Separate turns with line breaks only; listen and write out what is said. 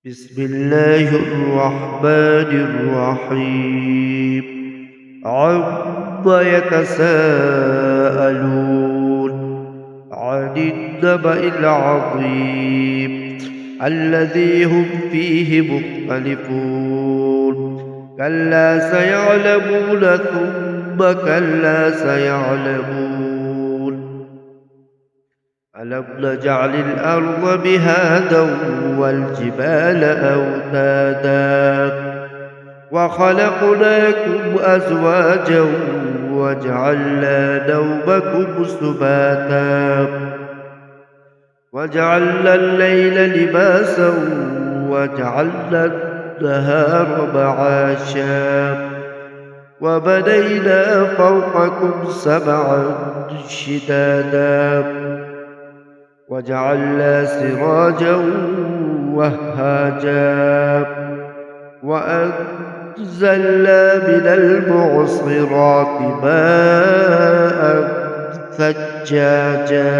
بسم الله الرحمن الرحيم. عما يتساءلون عن النبأ العظيم الذي هم فيه مختلفون. كلا سيعلمون ثم كلا سيعلمون. ألم نجعل الأرض مهادا والجبال أوتادا وخلقناكم أزواجا وجعلنا نومكم سباتا وجعلنا الليل لباسا وجعلنا النهار معاشا وبنينا فوقكم سبعا شدادا وجعلنا سراجا وهاجا وأنزلنا من المعصرات ماء ثجاجا